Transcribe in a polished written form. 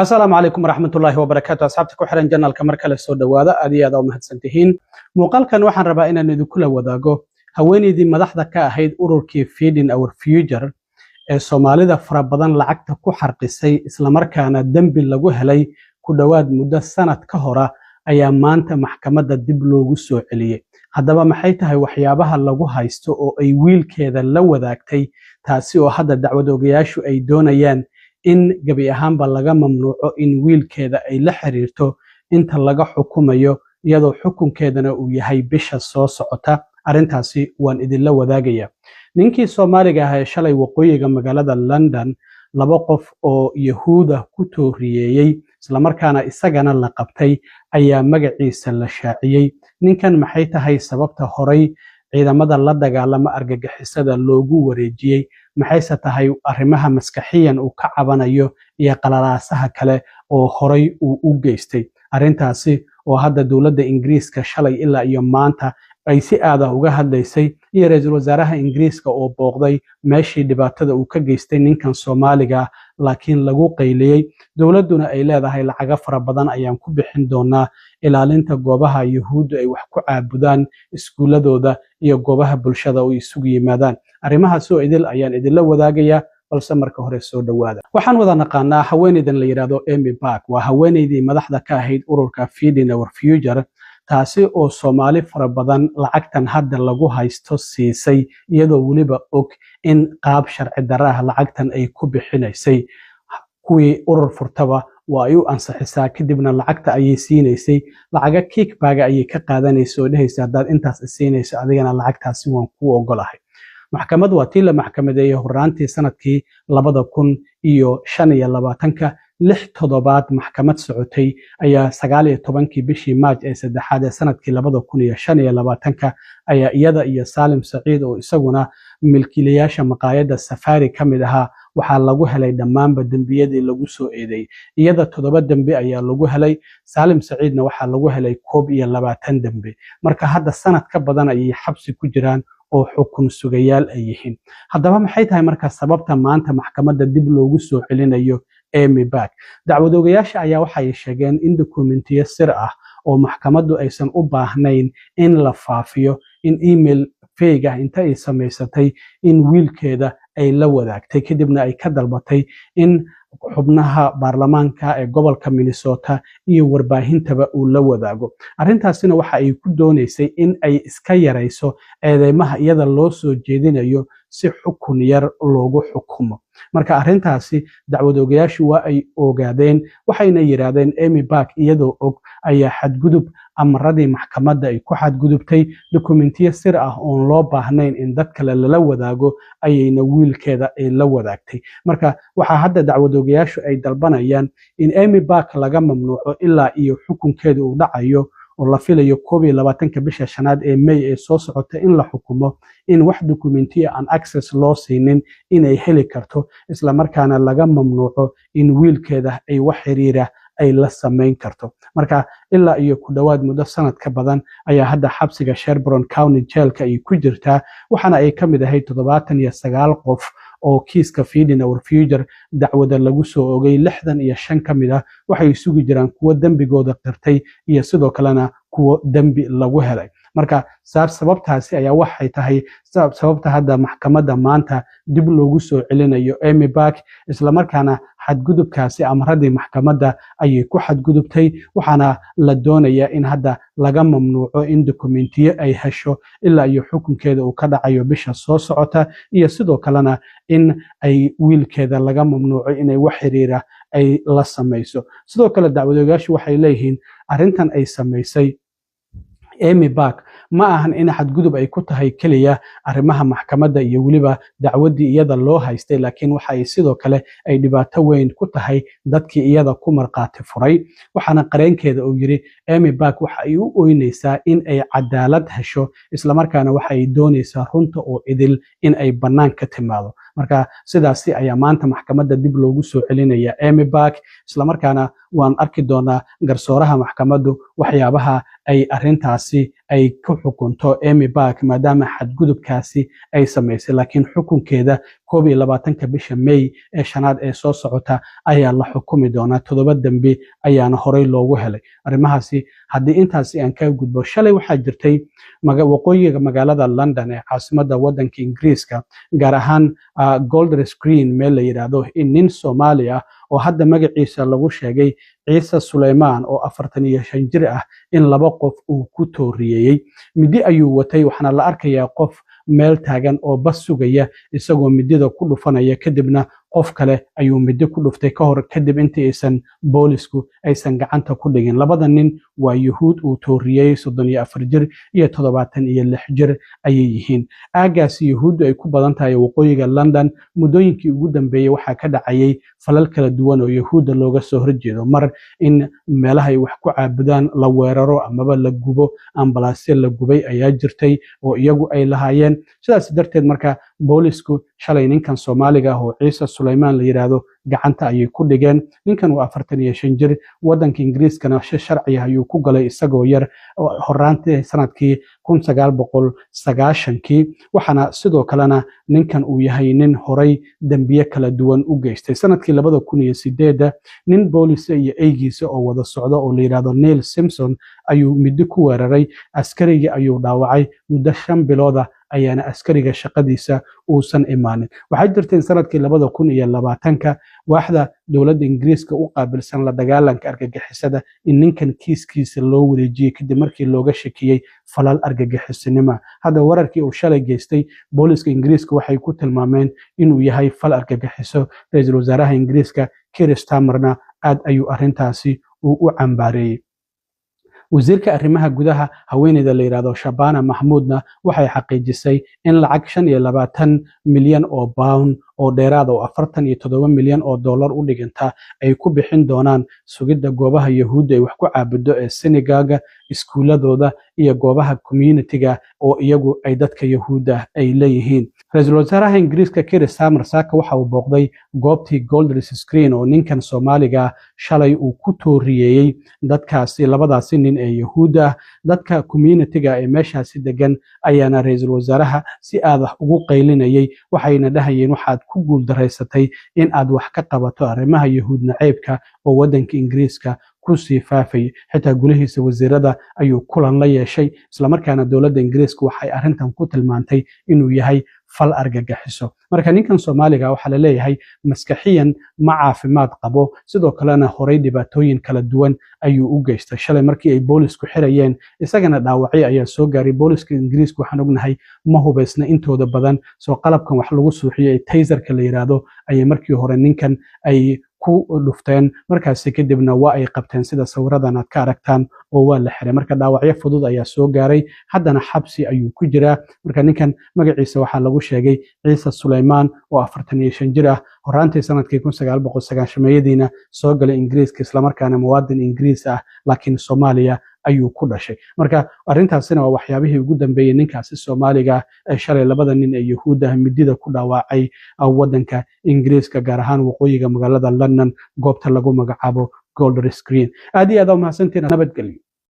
السلام عليكم ورحمة الله وبركاته. أصحابتك وحرن جنال كمركل السود وهذا أدي هذا ومهتسنتهين مقال كان وحن ربائنا ندو كل وذاقه هويني دي مدحدة كأهيد أوروركي فيدين أو فيوجر الصومالي فربضان لعقت كحر قصي إسلامركانا الدنب اللي هلي كدواد مدة سنة كهرة أيام مانتا محكمة الدبلو جسو عليه هذا ما حيتها وحيابها اللي هايستو أو أي ويل كذا لو ذاكتي تاسيو هذا الدعوة دوغياشو أي دونيان in gabi ahaanba laga mamnuuco in wiilkeeda ay la xiriirto inta laga xukumayo iyadoo xukunkeedana uu yahay bisha soo socota arintaasi waan idinla wadaagaya ninkii Soomaaliga ahaa shalay waqooyiga magaalada London laba qof oo Yahuuda ku tooriyay isla markaana isagana la qabtay ayaa magaciisa la shaaciyay ninkan maxay tahay sababta horay ciidamada la dagaalama argagixisada loogu wareejiyay maxayse tahay arrimaha maskaxiyan uu ka cabanayo iyo qalalaasaha kale oo horay uu u geystay arintaasi oo hadda dawladda Ingiriiska shalay ilaa iyo maanta ay si aad ah uga hadlaysay iyo ra'iisul wasaaraha Ingiriiska oo booqday meeshii dhibaatada uu ka geystay ninkan Soomaaliga laakiin lagu qayliyay dawladuna ay leedahay lacag fara badan ayaan ku bixin doonaa ilaalinta goobaha Yahuudu ay wax ku caabudaan iskuuladooda iyo goobaha bulshada oo isugu yimaadaan arrimaha soo idil ayaan idinla wadaagaya balse marka hore soo dhawaada waxaan wada naqaanaa haweeneydan la yiraahdo Amy Park waa haweeneydii madaxda ka ahayd ururka Feeding Our Future taasi oo Soomaali fara badan lacagtan hadda lagu haysto siisay iyadoo waliba og in qaab sharci darro ah lacagtan ay ku bixinaysay kuwii urur furtaba waa ay u ansaxisaa kadibna lacagta ayay siinaysay lacaga kickback ayay ka qaadanayso oo dhahaysa hadaad intaas siinayso adigana lacagtaasi waan ku ogolahay maxkamad waa tii la maxkamadeeyay horaantii sanadkii 2025 lix toddobaad maxkamad socotay ayaa 19 bishii Maaj ee saddexaad ee sanadkii 2025 ayaa iyada iyo Salim Saciid oo isaguna milkiilayaasha maqaayada Safari kamid ahaa waxaa lagu helay dhamaanba dambiyadii lagu soo eeday iyada 7 dambi ayaa lagu helay Salim Saciidna waxaa lagu helay 21 dambi marka hadda sanad ka badan ay xabsi ku jiraan oo xukun sugayaal ay yihiin haddaba maxay tahay marka sababta maanta maxkamadda dib loogu soo celinayo Amy Park dacwadoogayaasha ayaa waxay sheegeen in dokumentiyo sir ah oo maxkamaddu aysan u baahnayn in la faafiyo in email fake ah inta ay samaysatay in wiilkeeda ay la wadaagtay kadibna ay ka dalbatay in xubnaha baarlamaanka ee gobolka Minnesota iyo warbaahintaba uu la wadaago arintaasina waxa ay ku doonaysay in ay iska yareyso eedeymaha iyada loo soo jeedinayo si xukun yar loogu xukumo marka arintaasi dacwadoogayaashu waa ay ogaadeen waxayna yiraahdeen Amy Park iyadoo og ayaa xadgudub amradii maxkamadda ay ku xadgudubtay dokumentiyo sir ah oo loo baahnayn in dad kale la wadaago ayayna wiilkeeda ay la wadaagtay marka waxa hadda dacwadoogayaashu ay dalbanayaan in Amy Park laga mamnuuco ilaa iyo xukunkeeda uu dhacayo oo la filayo 22 bisha shanaad ee May ee soo socota in la xukumo in wax dokumentiyo aan access loo siinin inay heli karto isla markaana laga mamnuuco in wiilkeeda ay wax xiriira ay la sameyn karto marka ilaa iyo ku dhawaad muddo sanad ka badan ayaa hadda xabsiga Sherborne County Jailka ay ku jirtaa waxaana ay kamid ahayd 79 qof oo kiiska Feeding Our Future dacwada lagu soo ogay 65 kamid ah waxay isugu jiraan kuwa dambigooda qirtay iyo sidoo kalena kuwa dambi lagu helay marka sababtaasi ayaa waxay tahay sababta hadda maxkamadda maanta dib loogu soo celinayo Amy Park isla markaana xadgudubkaasi amradii maxkamadda ayay ku xadgudubtay waxaana la doonayaa in hadda laga mamnuuco in dokumentiyo ay hesho ilaa iyo xukunkeeda uu ka dhacayo bisha soo socota iyo sidoo kalena in ay wiilkeeda laga mamnuuco inay wax xiriira ay la samayso sidoo kale dacwadoogayaashu waxay leeyihiin arintan ay samaysay Amy Park ma ahan in xadgudub ay ku tahay kaliya arrimaha maxkamadda iyo waliba dacwadii iyada loo haystay laakiin waxa ay sidoo kale ay dhibaato weyn ku tahay dadkii iyada ku marqaati furay waxaana qareenkeeda uu yiri Amy Park waxa ay u ooynaysaa in ay cadaalad hesho isla markaana waxa ay doonaysaa runta oo idil in ay banaan ka timaado marka sidaasi ayaa maanta maxkamadda dib loogu soo celinaya Amy Park isla markaana waan arki doonaa garsooraha maxkamaddu waxyaabaha ay arintaasi ay ku xukunto Amy Bark maadaama xadgudubkaasi ay samaysay laakiin xukunkeeda 21 bisha May ee shanaad ee soo socota ayaa la xukumi doonaa 7 dambi ayaana horey loogu helay arrimahaasi haddii intaasi aan ka gudbo shalay waxaa jirtay waqooyiga magaalada London ee caasimadda waddanka Ingiriiska gaar ahaan Golders Green meel la yiraahdo in nin Soomaali ah oo hadda magaciisa lagu sheegay Ciise Suleymaan oo 45 jir ah in 2 qof uu ku tooriyay midi ayuu watay waxaana la arkayaa qof meel taagan oo bas sugaya isagoo midida ku dhufanaya kadibna qof kale ayuu midi ku dhuftay ka hor kadib intii aysan boolisku aysan gacanta ku dhigin labada nin waa Yuhuud uu tooriyay 34 jir iyo 76 jir ayay yihiin aagaasi Yuhuud ay ku badan tahay waqooyiga London muddooyinkii ugu dambeeyay waxaa ka dhacayay falal kala duwan oo Yuhuudda looga soo horjeedo mar in meelaha ay wax ku caabudaan la weeraro amaba la gubo ambalaasyo la gubay ayaa jirtay oo iyagu ay lahaayeen sidaas darteed marka boolisku shalay ninkan Soomaaliga ah oo Ciise Suleymaan la yiraahdo gacanta ayay ku dhigeen ninkan waa 45 jir waddanka Ingiriiskana sharci ayuu ku galay isagoo yar horaantii sanadkii 1990kii waxaana sidoo kalena ninkan uu yahay nin horay dambiye kala duwan u geystay sanadkii 2008 nin boolis iyo eygiisa oo wada socda oo la yiraahdo Neil Simpson ayuu midi ku weeraray askariga ayuu dhaawacay muddo 5 bilood ayaana askariga shaqadiisa uusan imaanin waxaa jirtay sanadkii 2020ka waaxda dowladda Ingiriiska u qaabilsan la dagaalanka argagixisada in ninkan kiiskiisa loo wareejiyay kadib markii looga shakiyay falal argagixisinimo hadda wararkii uu shalay geystay booliska Ingiriiska waxay ku tilmaameen inuu yahay fal argagixiso ra'iisul wasaaraha Ingiriiska Keir Starmerna aad ayuu arintaasi u cambaareeyay wasiirka arrimaha gudaha haweeneyda la yiraahdo Shabana Mahmoudna waxay xaqiijisay in lacag 25 milyan oo pound oo dheeraad oo 47 milyan oo dollar u dhiganta ay ku bixin doonaan sugidda goobaha Yuhuudda ay wax ku caabudo ee Senegal iskuuladooda iyo goobaha community-ga oo iyagu ay dadka Yuhuudda ay leeyihiin ra'iisul wasaaraha Ingiriiska Keir Starmer saaka waxa uu booqday goobtii Golders Green oo ninkan Soomaaliga shalay uu ku tooriyay dadkaasi labadaasi nin ee Yuhuudda dadka community-ga ee meeshaasi degan ayaana ra'iisul wasaaraha si aad ah ugu qaylinayay waxayna dhahayeen waxaad ku guuldareysatay in aad wax ka qabato arrimaha Yuhuud naceebka oo waddanka Ingiriiska ku sii faafay xitaa gulihiisa wasiirada ayuu kulan la yeeshay isla markaana dowladda Ingiriiska waxay arintan ku tilmaantay inuu yahay fal argagixiso marka ninkan Soomaaliga waxa la leeyahay maskaxiyan ma caafimaad qabo sidoo kalena horay dhibaatooyin kala duwan ayuu u geystay shalay markii ay boolisku xirayeen isagana dhaawacay ayaa soo gaaray booliska Ingiriiska waxaan ognahay ma hubaysna intooda badan soo qalabkan wax lagu suuxiyay taserka la yiraahdo ay markii hore ninkan ay ku dhufteen markaas kadibna waa ay qabteen sida sawiradan aad ka aragtaan oo waa la xiray marka dhaawacyo fudud ayaa soo gaaray haddana xabsi ayuu ku jiraa marka ninkan magaciisa waxaa lagu sheegay Ciise Suleymaan oo 45 jir ah horaantii sanadkii 1990 soo galay Ingiriiska isla markaana muwaadin Ingiriis ah laakiin Soomaaliya ayuu ku dhashay marka arintaasina waa waxyaabihii ugu dambeeyay ninkaasi Soomaaliga ee shalay labada nin ee Yuhuudda midida ku dhaawacay waddanka Ingiriiska gaar ahaan waqooyiga magaalada London goobta lagu magacaabo Golders Green aad iyo aad u mahadsantiin nabadgelyo